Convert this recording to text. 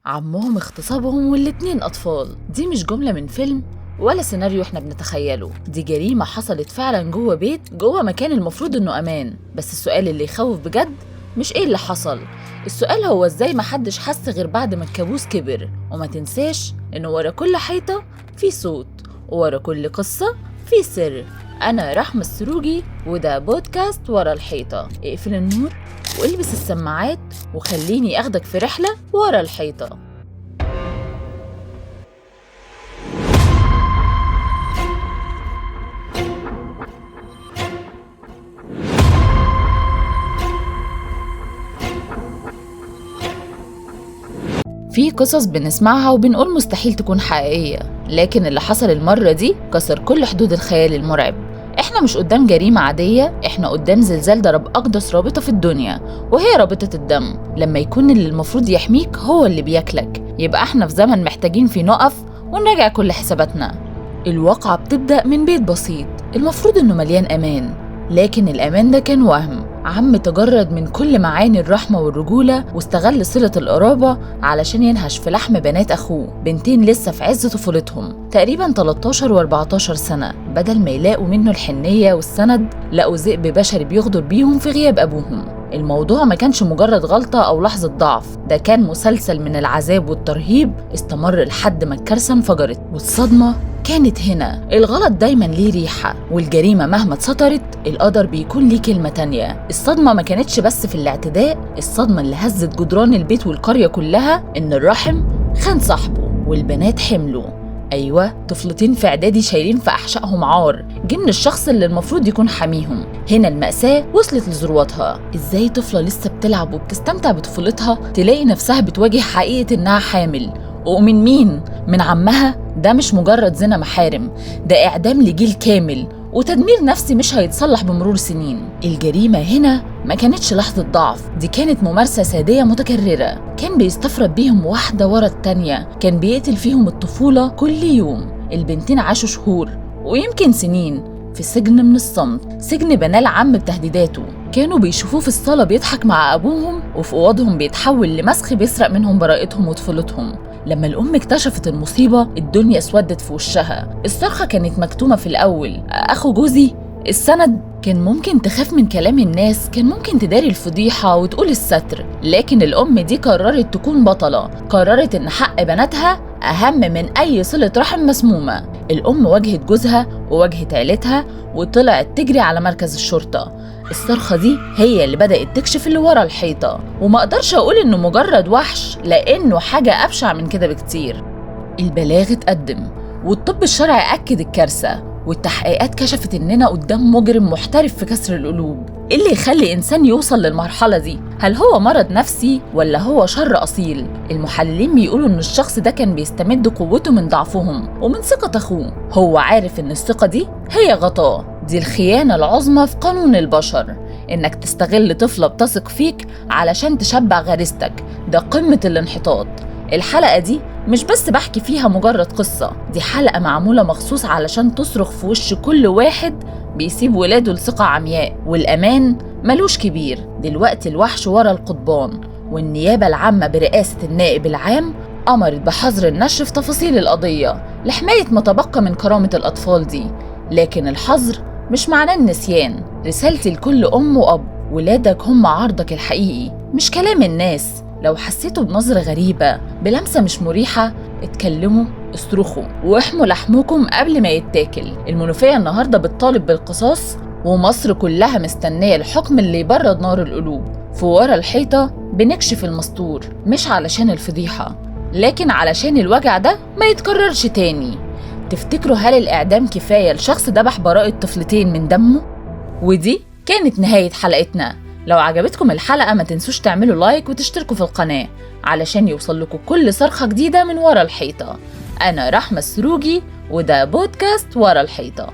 عمهم اغتصبهم والاتنين أطفال. دي مش جملة من فيلم ولا سيناريو احنا بنتخيله، دي جريمة حصلت فعلا جوه بيت، جوه مكان المفروض انه أمان. بس السؤال اللي يخوف بجد مش ايه اللي حصل، السؤال هو ازاي محدش حس غير بعد ما الكابوس كبر. وما تنساش انه ورا كل حيطة في صوت، وورا كل قصة في سر. أنا رحمة السروجي وده بودكاست ورا الحيطة. اقفل النور والبس السماعات وخليني أخدك في رحلة ورا الحيطة. في قصص بنسمعها وبنقول مستحيل تكون حقيقية، لكن اللي حصل المرة دي كسر كل حدود الخيال المرعب. احنا مش قدام جريمة عادية، احنا قدام زلزال ضرب أقدس رابطة في الدنيا، وهي رابطة الدم. لما يكون اللي المفروض يحميك هو اللي بياكلك، يبقى احنا في زمن محتاجين فيه نقف ونراجع كل حساباتنا. الواقعة بتبدأ من بيت بسيط المفروض انه مليان أمان، لكن الأمان ده كان وهم. عم تجرد من كل معاني الرحمة والرجولة واستغل صلة القرابة علشان ينهش في لحم بنات أخوه، بنتين لسه في عز طفولتهم تقريبا 13 و14 سنة. بدل ما يلاقوا منه الحنية والسند، لقوا ذئب بشري بيغدر بيهم في غياب أبوهم. الموضوع ما كانش مجرد غلطة أو لحظة ضعف، ده كان مسلسل من العذاب والترهيب استمر لحد ما الكارثة انفجرت. والصدمة كانت هنا. الغلط دايما ليه ريحة، والجريمة مهما اتسترت القدر بيكون ليه كلمة تانية. الصدمة ما كانتش بس في الاعتداء، الصدمة اللي هزت جدران البيت والقرية كلها إن الرحم خان صاحبه والبنات حملوا. أيوة، طفلتين في إعدادي شايلين في أحشائهم عار جه من الشخص اللي المفروض يكون حاميهم. هنا المأساة وصلت لذروتها. إزاي طفلة لسه بتلعب وبتستمتع بطفولتها تلاقي نفسها بتواجه حقيقة إنها حامل؟ ومن مين؟ من عمها؟ ده مش مجرد زنا محارم، ده إعدام لجيل كامل وتدمير نفسي مش هيتصلح بمرور سنين. الجريمة هنا ما كانتش لحظة ضعف، دي كانت ممارسة سادية متكررة. كان بيستفرد بيهم واحدة ورا التانية، كان بيقتل فيهم الطفولة كل يوم. البنتين عاشوا شهور ويمكن سنين في سجن من الصمت، سجن بناه العم بتهديداته. كانوا بيشوفوه في الصالة بيضحك مع أبوهم، وفي أوضهم بيتحول لمسخ بيسرق منهم براءتهم وطفولتهم. لما الأم اكتشفت المصيبة الدنيا اسودت في وشها. الصرخة كانت مكتومة في الأول، أخو جوزي، السند. كان ممكن تخاف من كلام الناس، كان ممكن تداري الفضيحة وتقول الستر، لكن الأم دي قررت تكون بطلة، قررت إن حق بناتها أهم من أي صلة رحم مسمومة. الأم واجهت جوزها وواجهت عيلتها وطلعت تجري على مركز الشرطة. الصرخة دي هي اللي بدأت تكشف اللي ورا الحيطة، وما أقدرش أقول إنه مجرد وحش، لأنه حاجة أبشع من كده بكتير. البلاغ اتقدم والطب الشرعي أكد الكارثة، والتحقيقات كشفت إننا قدام مجرم محترف في كسر القلوب. إيه اللي يخلي إنسان يوصل للمرحلة دي؟ هل هو مرض نفسي ولا هو شر أصيل؟ المحللين بيقولوا إن الشخص ده كان بيستمد قوته من ضعفهم ومن ثقة أخوه. هو عارف إن الثقة دي هي غطاه، دي الخيانة العظمى في قانون البشر، إنك تستغل طفلة بتثق فيك علشان تشبع غريزتك. ده قمة الانحطاط. الحلقة دي مش بس بحكي فيها مجرد قصة، دي حلقة معمولة مخصوص علشان تصرخ في وش كل واحد بيسيب ولاده لثقة عمياء، والأمان ملوش كبير. دلوقتي الوحش ورا القضبان، والنيابة العامة برئاسة النائب العام أمرت بحظر النشر في تفاصيل القضية لحماية ما تبقى من كرامة الأطفال دي. لكن الحظر مش معناه النسيان. رسالتي لكل أم وأب، ولادك هم عرضك الحقيقي مش كلام الناس. لو حسيتوا بنظرة غريبة، بلمسة مش مريحة، اتكلموا، اصرخوا، واحموا لحمكم قبل ما يتاكل. المنوفية النهاردة بتطالب بالقصاص، ومصر كلها مستنية الحكم اللي يبرد نار القلوب. في ورا الحيطة بنكشف المستور، مش علشان الفضيحة، لكن علشان الوجع ده ما يتكررش تاني. تفتكروا هل الإعدام كفاية لشخص ذبح براءة طفلتين من دمه؟ ودي كانت نهاية حلقتنا. لو عجبتكم الحلقة ما تنسوش تعملوا لايك وتشتركوا في القناة علشان يوصل لكم كل صرخة جديدة من ورا الحيطة. أنا رحمة السروجي وده بودكاست ورا الحيطة.